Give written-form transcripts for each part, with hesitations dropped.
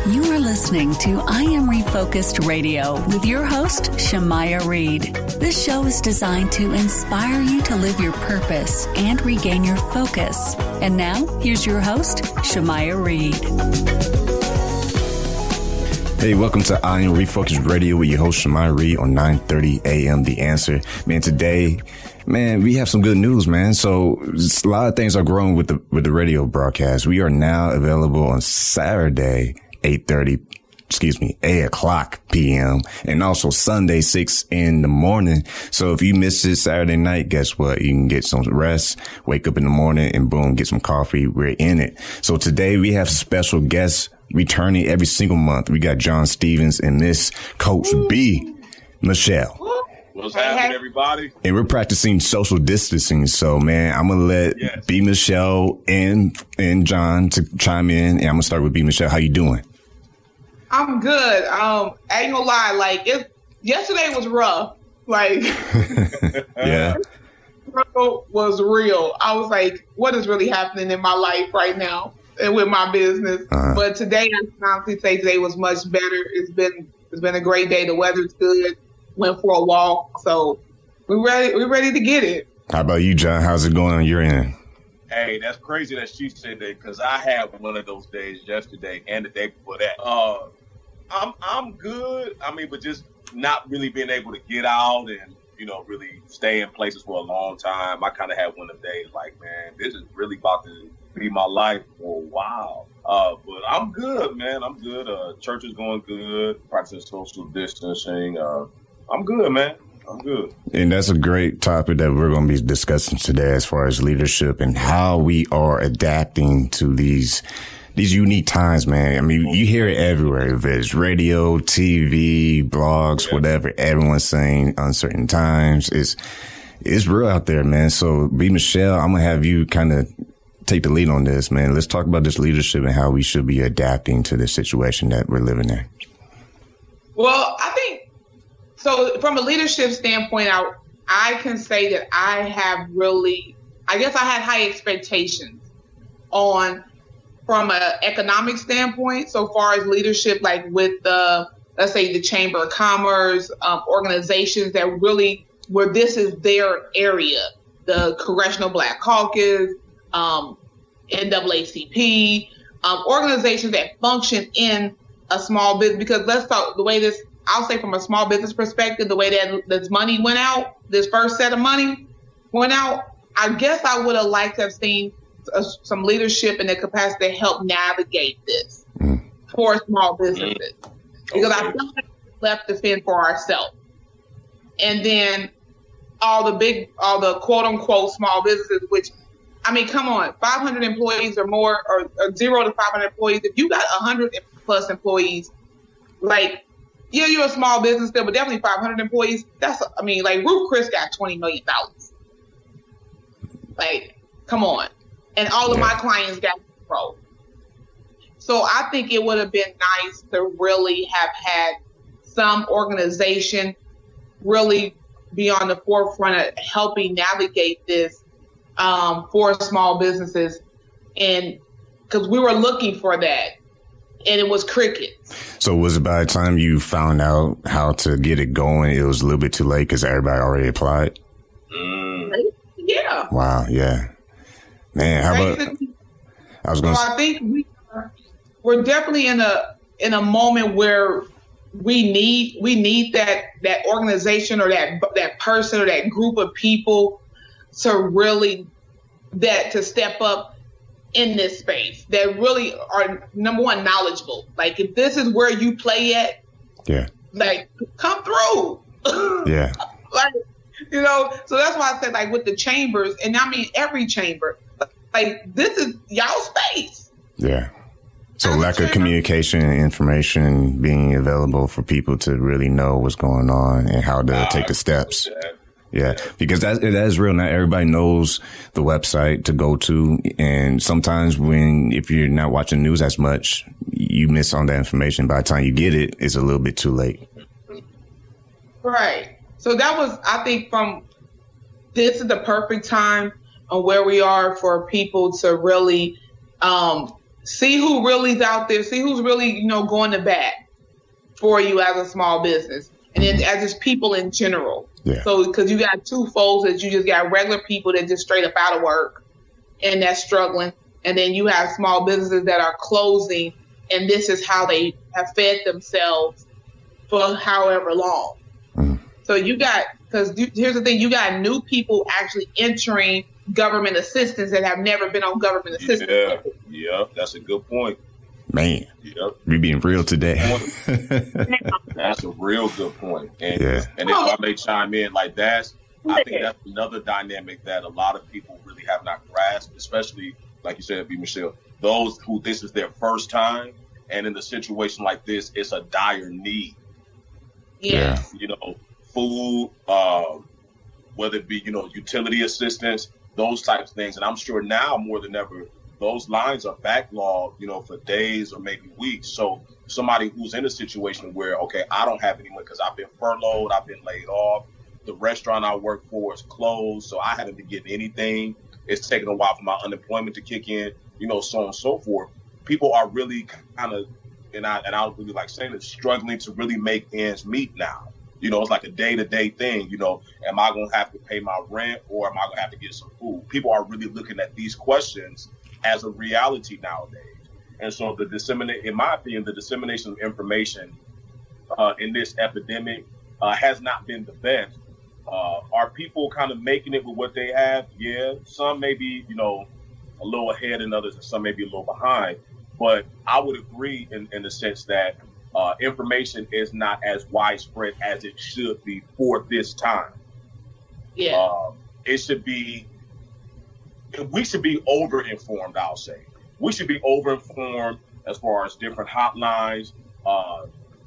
You are listening to I Am Refocused Radio with your host, Shamaya Reed. This show is designed to inspire you to live your purpose and regain your focus. And now, here's your host, Shamaya Reed. Hey, welcome to I Am Refocused Radio with your host, Shamaya Reed on 9:30 a.m. The Answer. Man, today, we have some good news, man. So a lot of things are growing with the radio broadcast. We are now available on Saturday, 8 o'clock p.m. and also Sunday, 6 in the morning. So if you missed it Saturday night, guess what? You can get some rest, wake up in the morning, and boom, get some coffee. We're in it. So today we have special guests returning every single month. We got John Stevens and Miss Coach B, Michele. What's happening, everybody? And we're practicing social distancing. So, man, I'm going to let B. Michele and John to chime in. And I'm going to start with B. Michele. How you doing? I'm good. I ain't gonna lie. Yesterday was rough. Yeah. Was real. I was like, what is really happening in my life right now and with my business? But today, I can honestly say today was much better. It's been a great day. The weather's good. Went for a walk. So we're ready to get it. How about you, John? How's it going on your end? Hey, that's crazy that she said that because I had one of those days yesterday and the day before that. I'm good. But just not really being able to get out and, really stay in places for a long time. I kind of had one of the days like, man, this is really about to be my life for a while. But I'm good, man. I'm good. Church is going good. Practicing social distancing. I'm good, man. I'm good. And that's a great topic that we're going to be discussing today as far as leadership and how we are adapting to these unique times, man. You hear it everywhere. If it's radio, TV, blogs, whatever, everyone's saying uncertain times. It's real out there, man. So, B. Michele, I'm going to have you kind of take the lead on this, man. Let's talk about this leadership and how we should be adapting to the situation that we're living in. Well, I think, so from a leadership standpoint, I can say that I had high expectations from an economic standpoint, so far as leadership, like with let's say the Chamber of Commerce, organizations that really, where this is their area, the Congressional Black Caucus, NAACP, organizations that function in a small business, because let's talk the way this, I'll say from a small business perspective, the way that this money went out, this first set of money went out, I guess I would have liked to have seen some leadership in the capacity to help navigate this for small businesses. Because I feel like we left to fend for ourselves. And then all the quote unquote small businesses, which, come on, 500 employees or more, or 0 to 500 employees. If you got 100 plus employees, you're a small business still, but definitely 500 employees. Ruth Chris got $20 million. Come on. And all of my clients got pro. So I think it would have been nice to really have had some organization really be on the forefront of helping navigate this for small businesses. And because we were looking for that. And it was crickets. So was it by the time you found out how to get it going, it was a little bit too late because everybody already applied? Yeah. Wow, yeah. Man, how about... I think we're definitely in a moment where we need that organization or that person or that group of people to step up in this space that really are, number one, knowledgeable. If this is where you play at, come through. Yeah. So that's why I said, with the chambers, and every chamber, this is y'all space. Yeah. So lack of communication and information being available for people to really know what's going on and how to take the steps. Yeah, because that is real. Not everybody knows the website to go to. And sometimes if you're not watching news as much, you miss on that information. By the time you get it, it's a little bit too late. Right. So that was, I think, this is the perfect time on where we are for people to really see who really's out there, see who's really, going to bat for you as a small business. And then as just people in general. Yeah. So, because you got two folds that you just got regular people that just straight up out of work and that's struggling. And then you have small businesses that are closing, and this is how they have fed themselves for however long. So because here's the thing, you got new people actually entering government assistance that have never been on government assistance. Yeah, that's a good point. Man, we being real today. That's a real good point. And if I may chime in, I think that's another dynamic that a lot of people really have not grasped, especially, like you said, Michele, those who this is their first time, and in a situation like this, it's a dire need. Yeah. Food, whether it be, utility assistance, those types of things. And I'm sure now more than ever, those lines are backlogged, for days or maybe weeks. So somebody who's in a situation where, okay, I don't have any money because I've been furloughed, I've been laid off, the restaurant I work for is closed, so I haven't been getting anything. It's taken a while for my unemployment to kick in, so on and so forth. People are really kind of, and I don't really like saying it, struggling to really make ends meet now. It's like a day-to-day thing, am I going to have to pay my rent or am I going to have to get some food? People are really looking at these questions as a reality nowadays. And so in my opinion, the dissemination of information in this epidemic has not been the best. Are people kind of making it with what they have? Yeah, some may be, a little ahead than others, and some may be a little behind. But I would agree in the sense that information is not as widespread as it should be for this time. Yeah. We should be over-informed, I'll say. We should be over-informed as far as different hotlines,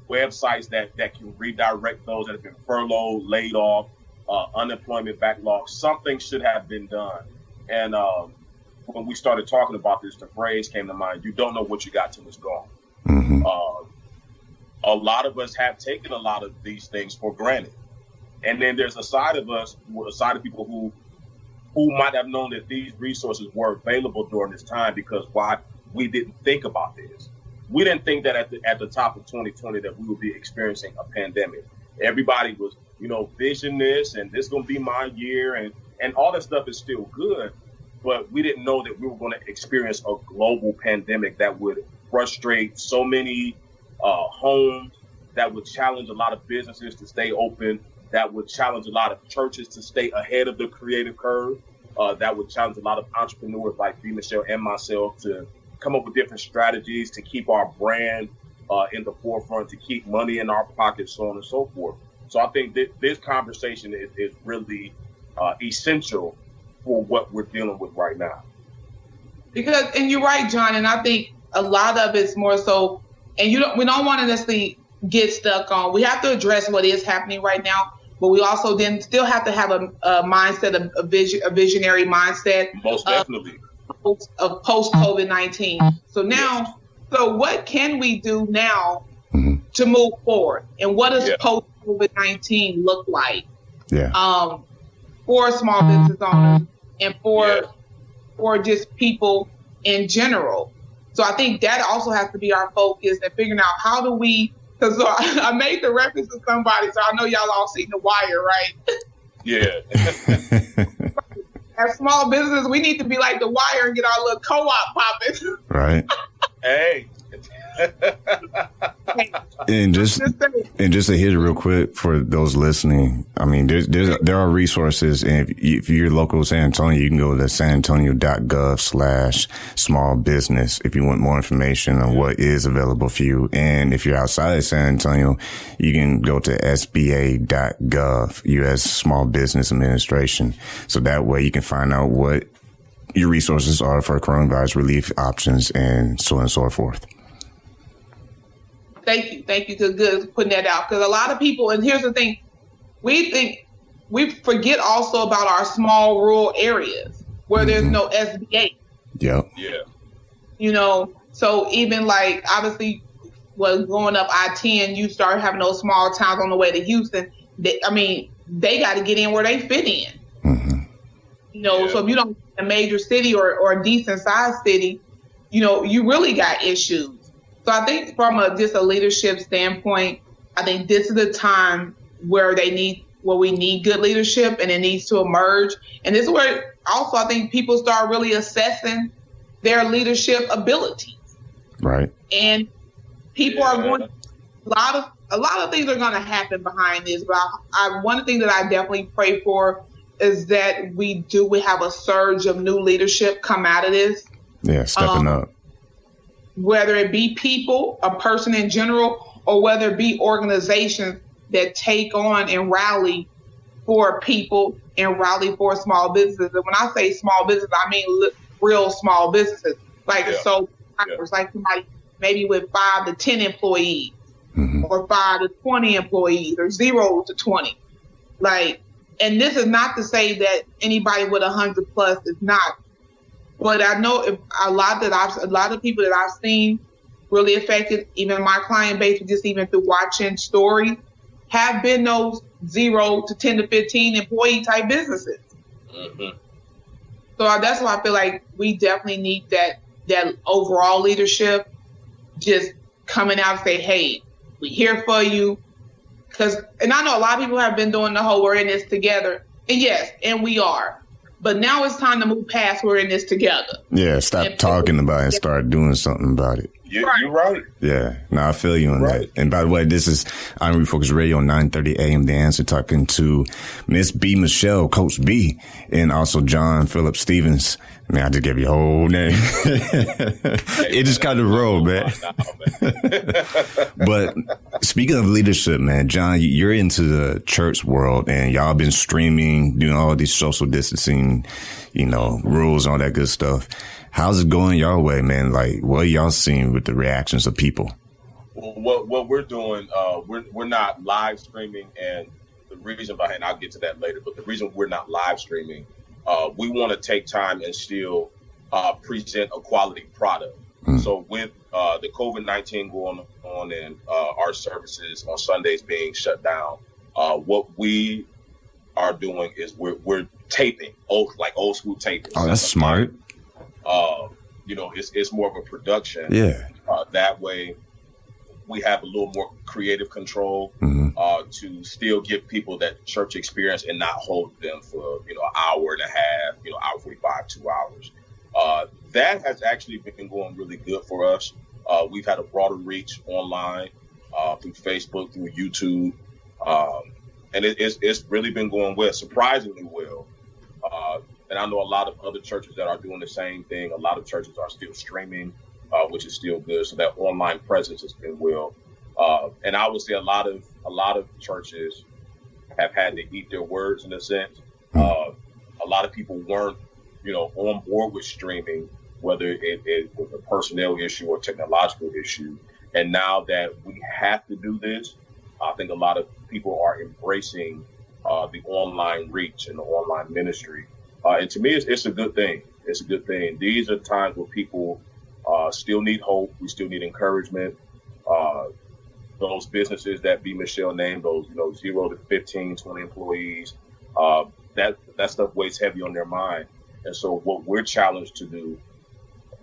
websites that can redirect those that have been furloughed, laid off, unemployment backlog. Something should have been done. And when we started talking about this, the phrase came to mind, you don't know what you got till it's gone. Mm-hmm. A lot of us have taken a lot of these things for granted. And then there's a side of people who might have known that these resources were available during this time because why we didn't think about this. We didn't think that at the top of 2020 that we would be experiencing a pandemic. Everybody was, vision this and this is going to be my year and all that stuff is still good. But we didn't know that we were going to experience a global pandemic that would frustrate so many homes, that would challenge a lot of businesses to stay open, that would challenge a lot of churches to stay ahead of the creative curve, that would challenge a lot of entrepreneurs like Michele and myself to come up with different strategies to keep our brand in the forefront, to keep money in our pockets, so on and so forth. So I think this conversation is really essential for what we're dealing with right now. And you're right, John, and I think a lot of it's more so, and we don't want to necessarily get stuck on, we have to address what is happening right now, but we also then still have to have a mindset, a visionary mindset. Most definitely. Of post-COVID-19. So now, so what can we do now to move forward? And what does post-COVID-19 look like? Yeah. For small business owners and for just people in general. So I think that also has to be our focus and figuring out how do we, because I made the reference to somebody, so I know y'all all seen The Wire, right? Yeah. As small businesses, we need to be like The Wire and get our little co-op popping. Right. Hey. And just to hit it real quick for those listening, I mean, there are resources, and if you're local San Antonio, you can go to sanantonio.gov/small business if you want more information on what is available for you. And if you're outside of San Antonio, you can go to sba.gov, U.S. Small Business Administration. So that way you can find out what your resources are for coronavirus relief options and so on and so forth. Thank you, good putting that out. Because a lot of people, and here's the thing, we forget also about our small rural areas where there's no SBA. Yep. Yeah. So even like obviously, going up I-10, you start having those small towns on the way to Houston. They got to get in where they fit in. Mm-hmm. So if you don't a major city or a decent sized city, you really got issues. So I think from just a leadership standpoint, I think this is the time where we need good leadership, and it needs to emerge. And this is where also I think people start really assessing their leadership abilities. Right. And people are going, a lot of things are going to happen behind this. But one thing that I definitely pray for is that we have a surge of new leadership come out of this. Yeah, stepping up. Whether it be people, a person in general, or whether it be organizations that take on and rally for people and rally for small businesses. And when I say small business, I mean real small businesses. Like like somebody maybe with 5 to 10 employees, or 5 to 20 employees, or 0 to 20. And this is not to say that anybody with 100 plus is not. But I know a lot of people that I've seen really affected, even my client base, just even through watching stories, have been those 0 to 10 to 15 employee type businesses. So that's why I feel like we definitely need that overall leadership just coming out and say, hey, we're here for you. And I know a lot of people have been doing the whole we're in this together. And yes, and we are. But now it's time to move past we're in this together. Yeah, stop talking about it and start doing something about it. You're right. Yeah, no, I feel you on that. And by the way, this is I'm Refocused Radio, 9:30 a.m. The Answer, talking to Miss B. Michele, Coach B, and also John Philip Stevens. Man, I just gave you a whole name. It just kind of rolled, man. But speaking of leadership, man, John, you're into the church world, and y'all been streaming, doing all these social distancing, rules and all that good stuff. How's it going your way, man? Like, what are y'all seeing with the reactions of people? Well, what we're doing, we're not live streaming, and the reason behind, I'll get to that later, but the reason we're not live streaming, we want to take time and still present a quality product. So with the COVID-19 going on and our services on Sundays being shut down, what we are doing is we're taping, old school taping. Oh, that's smart. It's more of a production. Yeah. That way we have a little more creative control to still give people that church experience and not hold them for, an hour and a half, hour 45, 2 hours. That has actually been going really good for us. We've had a broader reach online through Facebook, through YouTube. And it's really been going well, surprisingly well. And I know a lot of other churches that are doing the same thing. A lot of churches are still streaming, which is still good. So that online presence has been well. And I would say a lot of churches have had to eat their words in a sense. A lot of people weren't, on board with streaming, whether it was a personnel issue or technological issue. And now that we have to do this, I think a lot of people are embracing the online reach and the online ministry. And to me, it's a good thing. It's a good thing. These are times where people still need hope. We still need encouragement. Those businesses that B. Michele named, those 0 to 15, 20 employees, that stuff weighs heavy on their mind. And so what we're challenged to do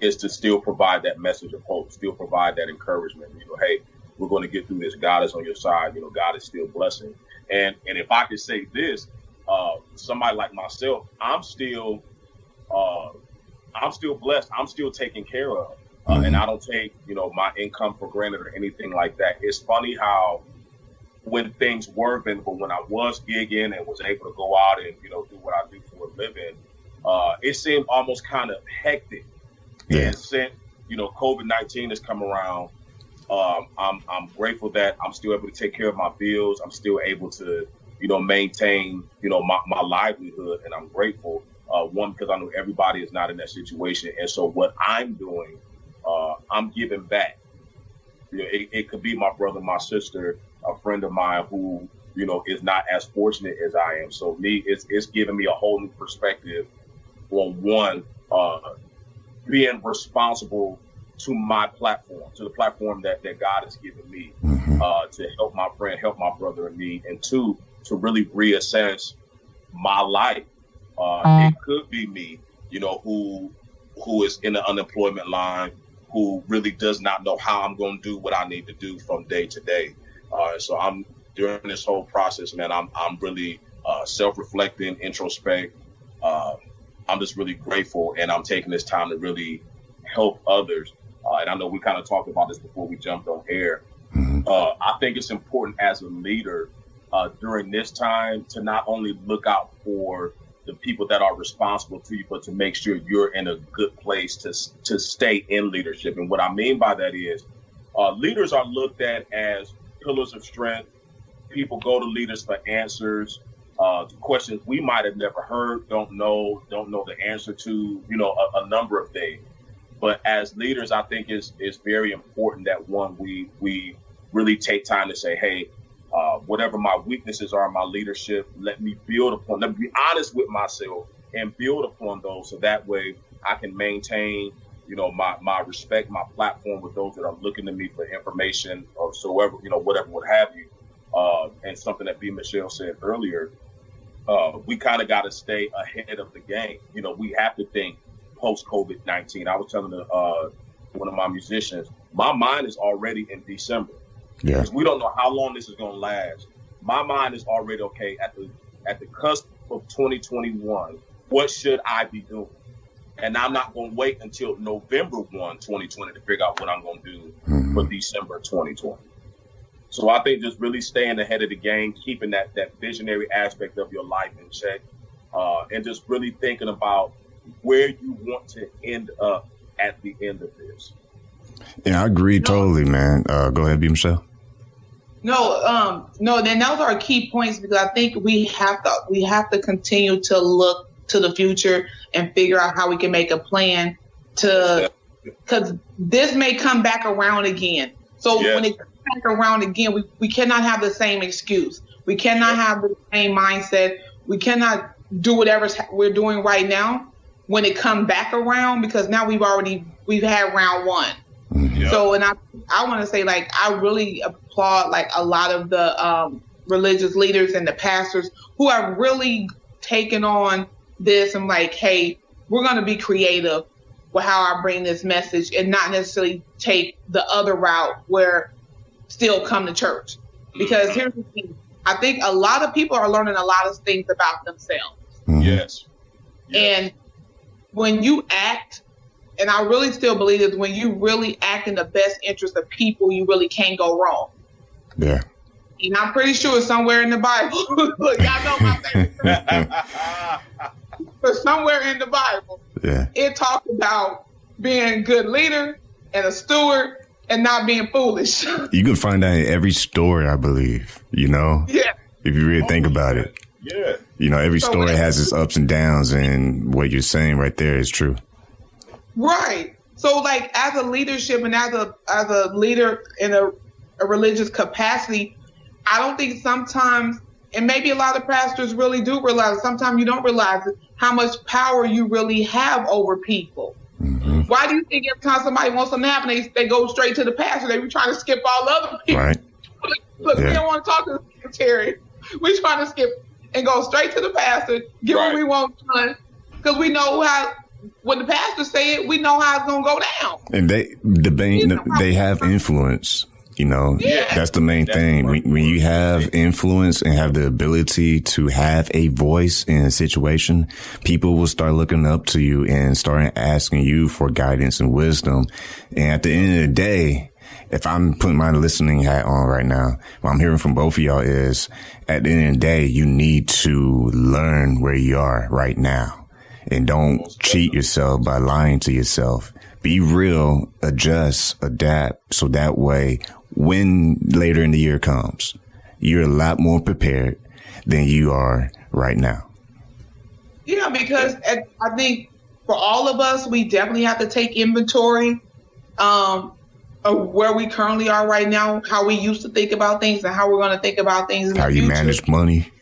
is to still provide that message of hope, still provide that encouragement. Hey, we're going to get through this. God is on your side. God is still blessing. And if I could say this, somebody like myself, I'm still blessed. I'm still taken care of. And I don't take, my income for granted or anything like that. It's funny how when things were available, when I was gigging and was able to go out and, do what I do for a living, it seemed almost kind of hectic. Yeah. And since, COVID-19 has come around, I'm grateful that I'm still able to take care of my bills. I'm still able to, maintain, my livelihood. And I'm grateful, one, because I know everybody is not in that situation. And so what I'm doing, I'm giving back. It could be my brother, my sister, a friend of mine who, is not as fortunate as I am. So it's giving me a whole new perspective on one, being responsible to my platform, to the platform that God has given me, to help my friend, help my brother in need, and two, to really reassess my life. It could be me, who who is in the unemployment line, who really does not know how I'm going to do what I need to do from day to day. So I'm during this whole process, man, I'm really self-reflecting, introspect. I'm just really grateful, and I'm taking this time to really help others. And I know we kind of talked about this before we jumped on air. I think it's important as a leader during this time to not only look out for the people that are responsible to you, but to make sure you're in a good place to stay in leadership. And what I mean by that is leaders are looked at as pillars of strength. People go to leaders for answers to questions we might have never heard, don't know the answer to, a number of things. But as leaders, I think it's very important that we really take time to say, hey, whatever my weaknesses are in my leadership, let me be honest with myself and build upon those, so that way I can maintain, my respect, my platform with those that are looking to me for information or whatever what have you. And something that Michele said earlier, we kind of got to stay ahead of the game. We have to think post-COVID-19. I was telling one of my musicians, my mind is already in December. Yeah. Because we don't know how long this is going to last. My mind is already okay at the cusp of 2021. What should I be doing? And I'm not going to wait until November 1, 2020 to figure out what I'm going to do for December 2020. So I think just really staying ahead of the game, keeping that visionary aspect of your life in check, and just really thinking about where you want to end up at the end of this. Yeah, I agree totally, man. Go ahead, Michele. No, then those are key points, because I think we have to continue to look to the future and figure out how we can make a plan because this may come back around again. So when it comes back around again, we cannot have the same excuse. We cannot have the same mindset. We cannot do whatever we're doing right now when it comes back around, because now we've had round one. Yeah. So, and I want to say, like, I really applaud like a lot of the religious leaders and the pastors who have really taken on this and like, hey, we're going to be creative with how I bring this message and not necessarily take the other route where still come to church. Because here's the thing. I think a lot of people are learning a lot of things about themselves. Yes. And when you act, and I really still believe that when you really act in the best interest of people, you really can't go wrong. Yeah. And I'm pretty sure somewhere in the Bible, look, y'all know my favorite. But somewhere in the Bible, it talks about being a good leader and a steward and not being foolish. You can find that in every story, I believe, Yeah. If you really think about it. Yeah. Every story has its ups and downs, and what you're saying right there is true. Right. So like as a leadership and as a leader in a religious capacity, I don't think sometimes, and maybe a lot of pastors really do realize, sometimes you don't realize it, how much power you really have over people. Mm-hmm. Why do you think every time somebody wants something to happen, they go straight to the pastor? They be trying to skip all other people. Right. Look, we don't want to talk to the secretary. We're trying to skip and go straight to the pastor, get what we want done, because we know how. When the pastor say it, we know how it's gonna go down. And they have influence. That's the main thing. When you have influence and have the ability to have a voice in a situation, people will start looking up to you and start asking you for guidance and wisdom. And at the end of the day, if I'm putting my listening hat on right now, what I'm hearing from both of y'all is, at the end of the day, you need to learn where you are right now. And don't cheat yourself by lying to yourself. Be real, adjust, adapt, so that way, when later in the year comes, you're a lot more prepared than you are right now. Yeah, because I think for all of us, we definitely have to take inventory of where we currently are right now, how we used to think about things and how we're going to think about things in the future. How you manage money.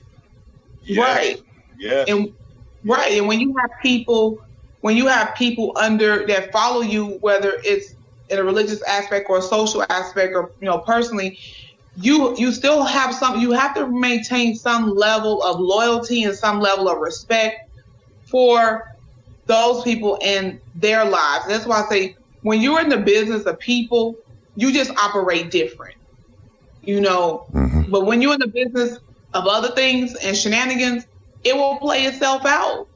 Right. Yeah. Right. And when you have people under that follow you, whether it's in a religious aspect or a social aspect or, personally, you still have you have to maintain some level of loyalty and some level of respect for those people in their lives. That's why I say when you're in the business of people, you just operate different, you know. Mm-hmm. But when you're in the business of other things and shenanigans, it will play itself out.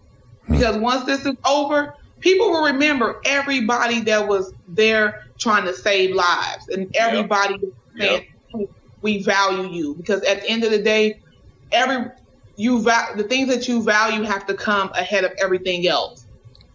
Because once this is over, people will remember everybody that was there trying to save lives, and everybody saying, hey, we value you. Because at the end of the day, the things that you value have to come ahead of everything else.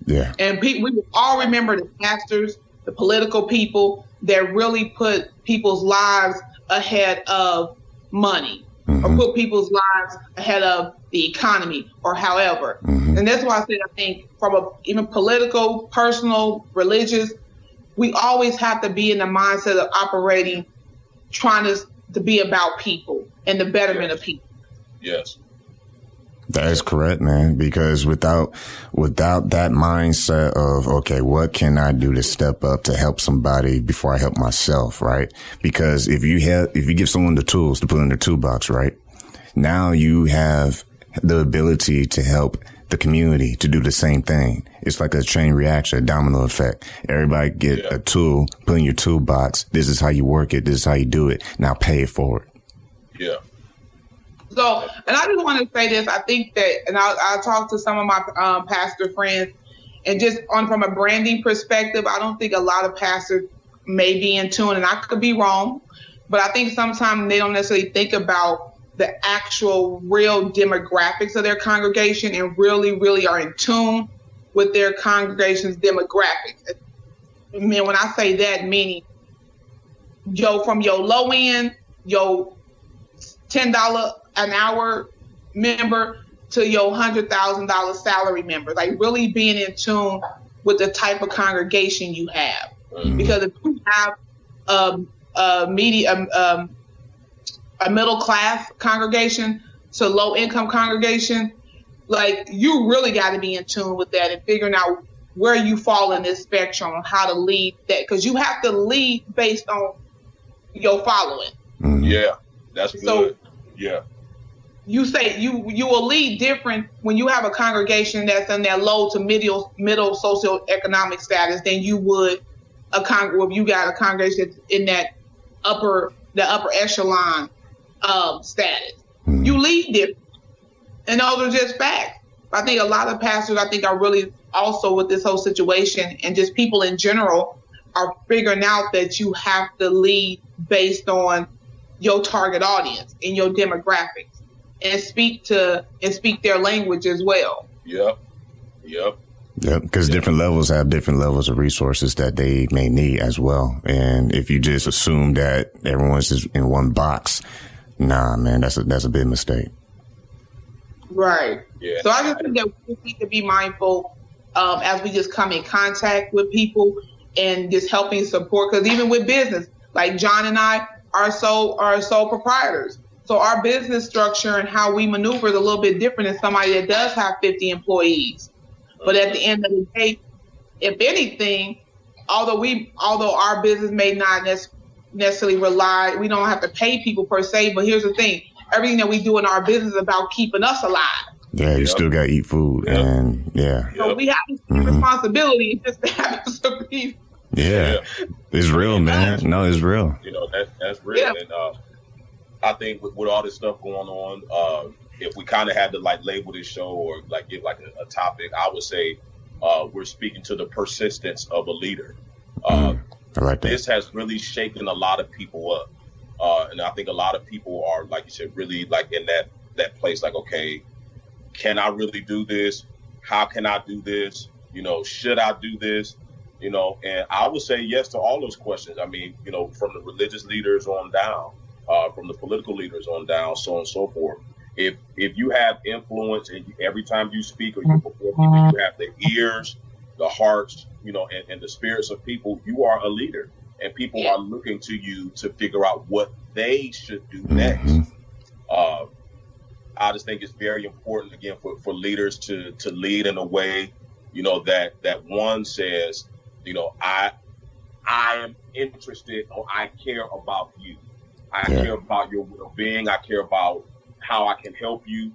Yeah. And we will all remember the pastors, the political people that really put people's lives ahead of money, or put people's lives ahead of the economy, or however. And that's why I said, I think from even political, personal, religious, we always have to be in the mindset of operating, trying to be about people and the betterment of people. Yes. That is correct, man. Because without that mindset of, okay, what can I do to step up to help somebody before I help myself, right? Because if you give someone the tools to put in their toolbox, right? Now you have the ability to help the community to do the same thing. It's like a chain reaction, a domino effect. Everybody get a tool, put in your toolbox. This is how you work it. This is how you do it. Now pay it forward. Yeah. So, and I just want to say this. I think that, and I'll talk to some of my pastor friends, and just from a branding perspective, I don't think a lot of pastors may be in tune, and I could be wrong, but I think sometimes they don't necessarily think about the actual real demographics of their congregation and really are in tune with their congregation's demographics. I mean, when I say that, meaning from your low end, your $10 an hour member to your $100,000 salary member, like really being in tune with the type of congregation you have. Because if you have a middle class congregation to low income congregation, like you really got to be in tune with that and figuring out where you fall in this spectrum on how to lead that, because you have to lead based on your following. Yeah, that's good. So, yeah. You say you will lead different when you have a congregation that's in that low to middle socioeconomic status than you would if you got a congregation that's in that upper echelon status. You lead different, and those are just facts. I think a lot of pastors, are really also with this whole situation, and just people in general are figuring out that you have to lead based on your target audience and your demographics. And speak their language as well. Yep. Because different levels have different levels of resources that they may need as well. And if you just assume that everyone's just in one box, nah, man, that's a big mistake. Right. Yeah. So I just think that we need to be mindful as we just come in contact with people and just helping support. Because even with business, like John and I are sole proprietors. So our business structure and how we maneuver is a little bit different than somebody that does have 50 employees. But at the end of the day, if anything, although our business may not necessarily we don't have to pay people per se, but here's the thing, everything that we do in our business is about keeping us alive. Yeah, you still got to eat food. And So we have this responsibility just to have to be. Yeah. It's real, man. No, it's real. That's real. Yeah. And I think with all this stuff going on, if we kind of had to label this show or give a topic, I would say we're speaking to the persistence of a leader. I like that. This has really shaken a lot of people up. And I think a lot of people are, like you said, really in that place, okay, can I really do this? How can I do this? Should I do this? And I would say yes to all those questions. I mean, from the religious leaders on down. From the political leaders on down, so on and so forth. If you have influence and every time you speak or you perform, you have the ears, the hearts, and the spirits of people, you are a leader. And people are looking to you to figure out what they should do next. I just think it's very important, again, for leaders to lead in a way, that one says, I am interested or I care about you. I care about your well-being. I care about how I can help you.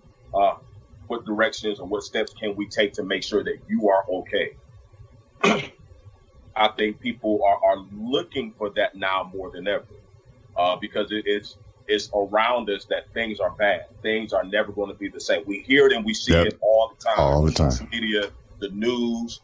what directions or what steps can we take to make sure that you are okay? I think people are looking for that now more than ever, because it's around us that things are bad. Things are never going to be the same. We hear it and we see it all the time. All the time. Social media, the news,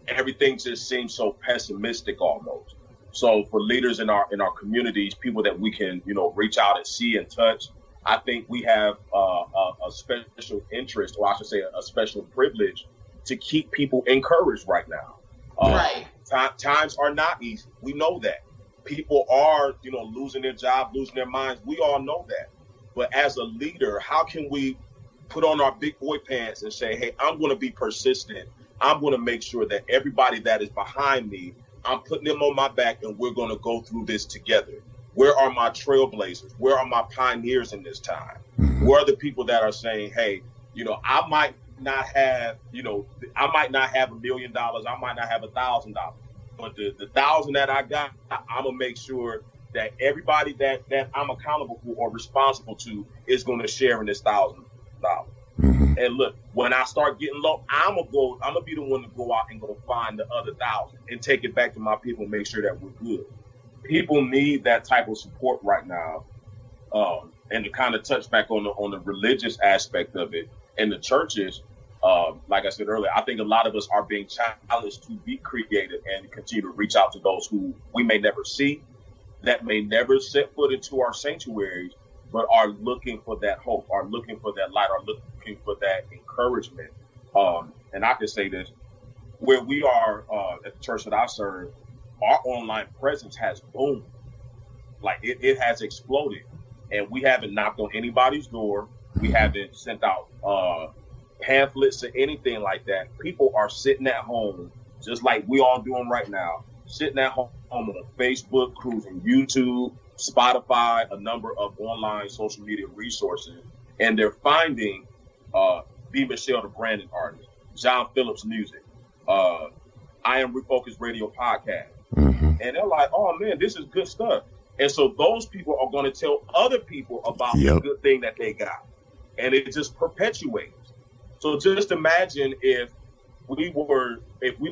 everything just seems so pessimistic almost. So for leaders in our communities, people that we can, reach out and see and touch, I think we have a special interest, or I should say a special privilege, to keep people encouraged right now. Right. Times are not easy. We know that. People are, losing their job, losing their minds. We all know that. But as a leader, how can we put on our big boy pants and say, hey, I'm going to be persistent. I'm going to make sure that everybody that is behind me, I'm putting them on my back, and we're going to go through this together. Where are my trailblazers? Where are my pioneers in this time? Where are the people that are saying, hey, I might not have $1 million. I might not have $1,000, but the 1,000 that I got, I'm gonna make sure that everybody that I'm accountable for or responsible to is going to share in this $1,000. And look, when I start getting low, I'm gonna be the one to go out and go find the other 1,000 and take it back to my people and make sure that we're good. People need that type of support right now, and to kind of touch back on the religious aspect of it and the churches. Like I said earlier, I think a lot of us are being challenged to be creative and continue to reach out to those who we may never see, that may never set foot into our sanctuaries, but are looking for that hope, are looking for that light, are looking for that encouragement. And I can say this, where we are at the church that I serve, our online presence has boomed. Like it has exploded, and we haven't knocked on anybody's door. We haven't sent out pamphlets or anything like that. People are sitting at home, just like we all doing right now, sitting at home on Facebook, cruising YouTube, Spotify, a number of online social media resources, and they're finding B. Michele, the branded artist, John Phillips music, I Am Refocused radio podcast. And they're like, oh man, this is good stuff. And so those people are going to tell other people about the good thing that they got. And it just perpetuates. So just imagine if we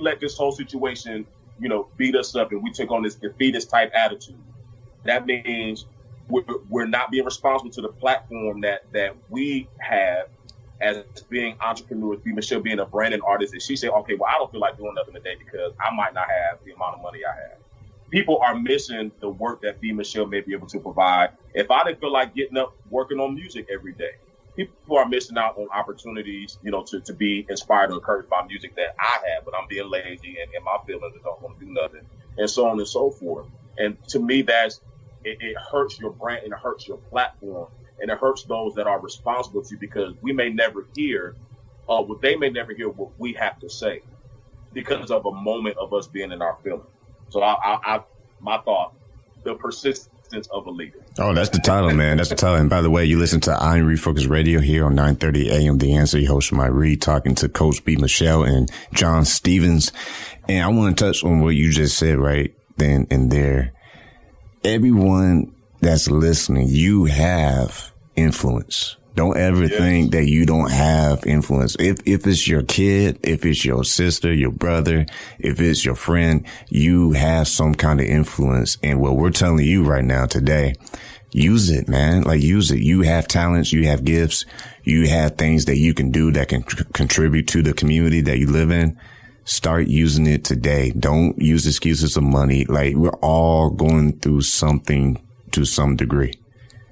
let this whole situation, beat us up, and we took on this defeatist type attitude. That means we're not being responsible to the platform that we have as being entrepreneurs, B. Michele being a branding artist, and she said, okay, well, I don't feel like doing nothing today because I might not have the amount of money I have. People are missing the work that B. Michele may be able to provide. If I didn't feel like getting up, working on music every day, people are missing out on opportunities, to be inspired or encouraged by music that I have, but I'm being lazy and my feelings and don't want to do nothing, and so on and so forth. And to me, it hurts your brand, and it hurts your platform, and it hurts those that are responsible to you, because we may never hear what they may never hear what we have to say because of a moment of us being in our feelings. So my thought, the persistence of a leader. Oh, that's the title, man. That's the title. And by the way, you listen to I Am Refocused Radio here on 930 AM. The Answer. Your host, Shemaiah Reed, talking to Coach B. Michele and John Stevens. And I want to touch on what you just said right then and there. Everyone that's listening, you have influence. Don't ever think that you don't have influence. If it's your kid, if it's your sister, your brother, if it's your friend, you have some kind of influence. And what we're telling you right now today, use it, man. Like, use it. You have talents, you have gifts, you have things that you can do that can contribute to the community that you live in. Start using it today. Don't use excuses of money. Like, we're all going through something to some degree.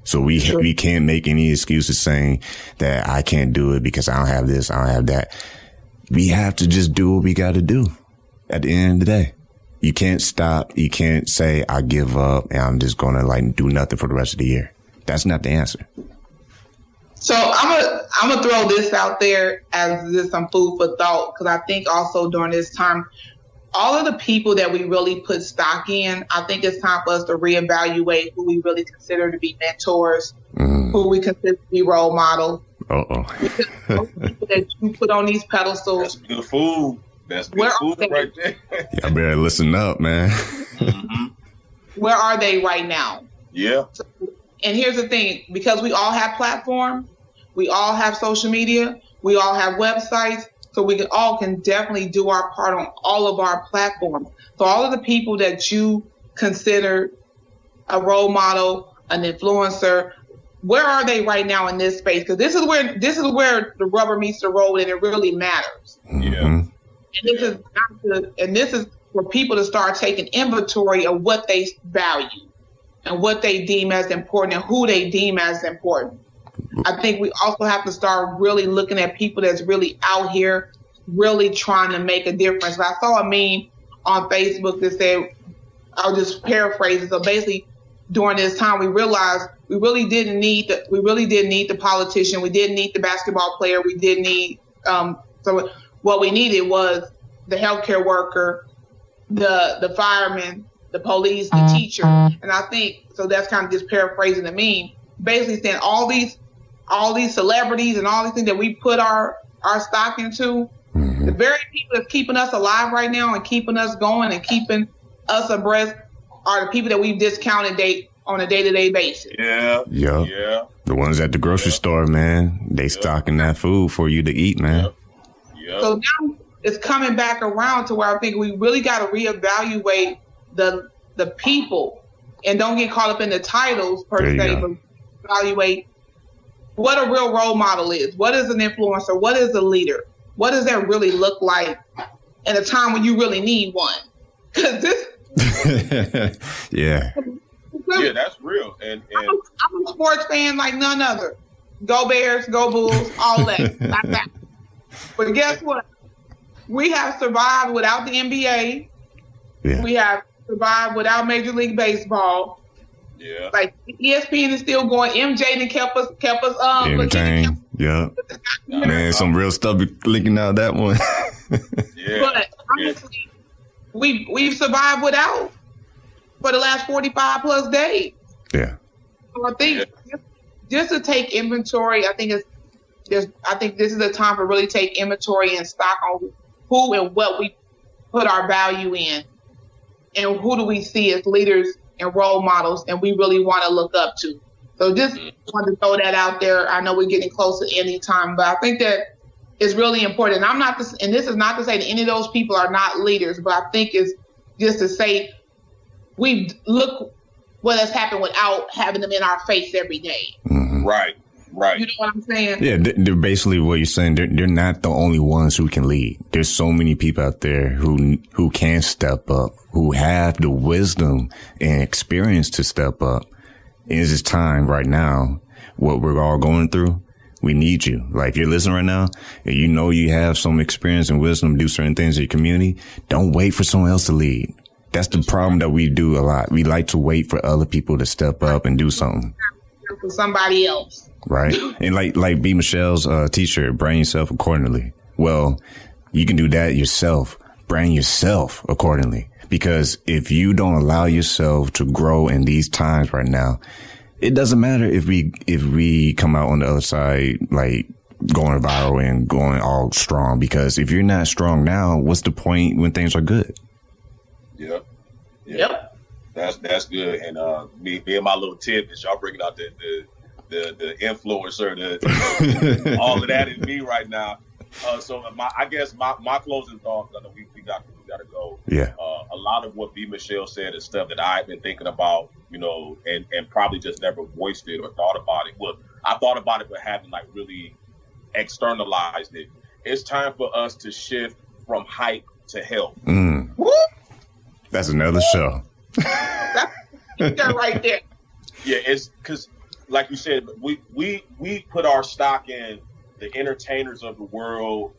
So we can't make any excuses saying that I can't do it because I don't have this, I don't have that. We have to just do what we got to do at the end of the day. You can't stop. You can't say, I give up and I'm just going to do nothing for the rest of the year. That's not the answer. So I'm gonna throw this out there as just some food for thought, because I think also during this time, all of the people that we really put stock in, I think it's time for us to reevaluate who we really consider to be mentors, who we consider to be role models. Because those people that you put on these pedestals. That's good food. That's good food right there. Y'all better listen up, man. Where are they right now? Yeah. And here's the thing, because we all have platforms, We all have social media. We all have websites. So we all can definitely do our part on all of our platforms. So all of the people that you consider a role model, an influencer, where are they right now in this space? Because this is where the rubber meets the road, and it really matters. Yeah. And this is for people to start taking inventory of what they value and what they deem as important and who they deem as important. I think we also have to start really looking at people that's really out here, really trying to make a difference. I saw a meme on Facebook that said, I'll just paraphrase it. So basically, during this time, we realized we really didn't need the politician. We didn't need the basketball player. We didn't need so what we needed was the healthcare worker, the fireman, the police, the teacher. And I think so. That's kind of just paraphrasing the meme, basically saying all these celebrities and all these things that we put our stock into, the very people that's keeping us alive right now and keeping us going and keeping us abreast are the people that we've discounted on a day-to-day basis. Yeah. The ones at the grocery store, man, they stocking that food for you to eat, man. Yep. So now it's coming back around to where I think we really got to reevaluate the people and don't get caught up in the titles per se, but evaluate what a real role model is. What is an influencer? What is a leader? What does that really look like in a time when you really need one? Because this... Yeah, that's real. And I'm a sports fan like none other. Go Bears, go Bulls, all that. Like that. But guess what? We have survived without the NBA. Yeah. We have survived without Major League Baseball. Yeah. Like ESPN is still going. MJ done kept us entertained. Yeah. Man, some real stuff leaking out that one. Yeah. But honestly, we've survived without for the last 45 plus days. Yeah. So I think just to take inventory, I think this is a time to really take inventory and stock on who and what we put our value in, and who do we see as leaders and role models, and we really want to look up to. So just wanted to throw that out there. I know we're getting close to any time, but I think that is really important. And this is not to say that any of those people are not leaders, but I think it's just to say we look what has happened without having them in our face every day. Mm-hmm. Right. You know what I'm saying? Yeah, they're basically what you're saying. They're not the only ones who can lead. There's so many people out there who can step up, who have the wisdom and experience to step up. And it's just time right now, what we're all going through. We need you. Like, if you're listening right now and you know you have some experience and wisdom to do certain things in your community, don't wait for someone else to lead. That's the problem that we do a lot. We like to wait for other people to step up and do something. For somebody else. Right. And like B. Michelle's t-shirt, brand yourself accordingly. Well, you can do that yourself. Brand yourself accordingly. Because if you don't allow yourself to grow in these times right now, it doesn't matter if we come out on the other side, like going viral and going all strong. Because if you're not strong now, what's the point when things are good? Yep. That's good. And me and my little tidbits, y'all bringing out the influencer, all of that is me right now. So I guess my closing thoughts. I know we got to go. Yeah. A lot of what B. Michele said is stuff that I've been thinking about, and probably just never voiced it or thought about it. Well, I thought about it, but haven't like really externalized it. It's time for us to shift from hype to health. That's another show. That's right there. Yeah, it's because, like you said, we put our stock in the entertainers of the world.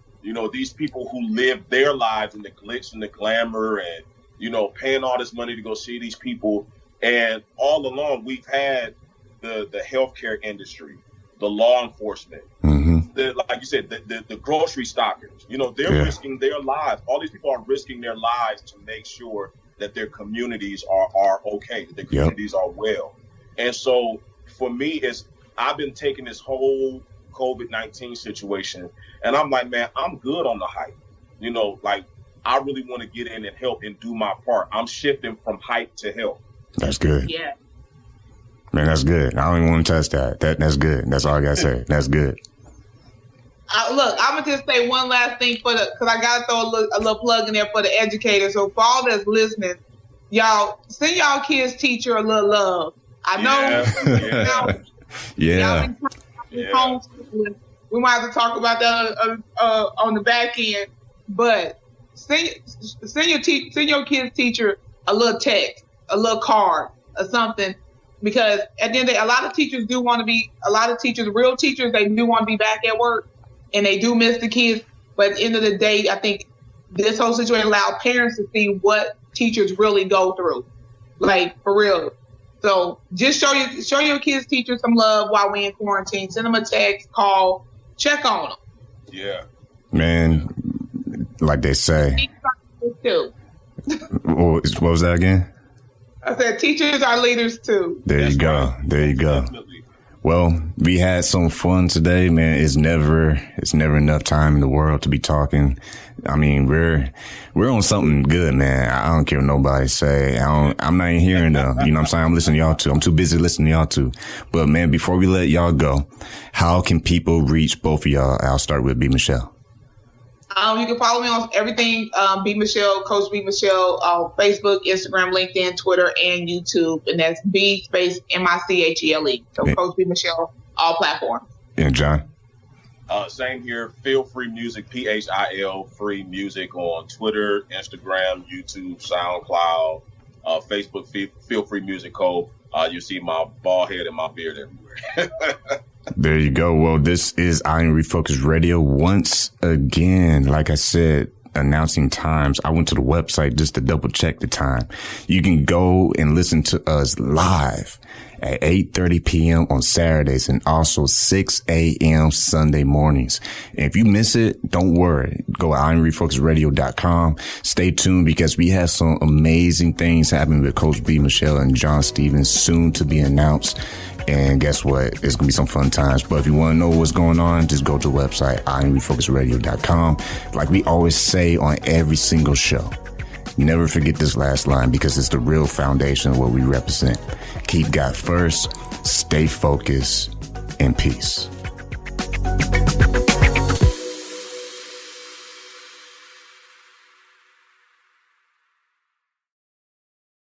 These people who live their lives in the glitz and the glamour, and paying all this money to go see these people. And all along, we've had the healthcare industry, the law enforcement, like you said, the grocery stockers. They're risking their lives. All these people are risking their lives to make sure that their communities are okay, that their communities are well. And so for me, I've been taking this whole COVID-19 situation, and I'm like, man, I'm good on the hype. Like, I really want to get in and help and do my part. I'm shifting from hype to help. That's good. Yeah. Man, that's good. I don't even want to touch that. That's good. That's all I got to say. That's good. Look, I'm going to just say one last thing because I got to throw a little plug in there for the educators. So for all that's listening, y'all, send y'all kids' teacher a little love. I know. Yeah. We might have to talk about that on the back end, but send your kid's teacher a little text, a little card, or something, because at the end of the day, a lot of teachers, real teachers, they do want to be back at work, and they do miss the kids. But at the end of the day, I think this whole situation allowed parents to see what teachers really go through, like for real. So just show your kids' teachers some love while we're in quarantine. Send them a text, call, check on them. Yeah. Man, like they say. Too. What was that again? I said teachers are leaders too. There you go. Right. There you go. Definitely. Well, we had some fun today, man. It's never enough time in the world to be talking. I mean, we're on something good, man. I don't care what nobody say. I'm not even hearing them. You know what I'm saying? I'm listening to y'all too. I'm too busy listening to y'all too. But man, before we let y'all go, how can people reach both of y'all? I'll start with B. Michele. You can follow me on everything, B. Michele, Coach B. Michele, Facebook, Instagram, LinkedIn, Twitter, and YouTube. And that's B space Michele. So Coach B. Michele, all platforms. And John? Same here. PhilFree Music, PhIL Free Music on Twitter, Instagram, YouTube, SoundCloud, Facebook, PhilFree Music Code. You see my bald head and my beard everywhere. There you go. Well, this is I Am Refocused Radio. Once again, like I said, announcing times. I went to the website just to double check the time. You can go and listen to us live at 8:30 p.m. on Saturdays and also 6 a.m. Sunday mornings. And if you miss it, don't worry. Go to IamRefocusedRadio.com. Stay tuned because we have some amazing things happening with Coach B. Michele and John Stevens soon to be announced. And guess what? It's going to be some fun times. But if you want to know what's going on, just go to the website, IamRefocusedRadio.com. Like we always say on every single show, never forget this last line because it's the real foundation of what we represent. Keep God first, stay focused, and peace.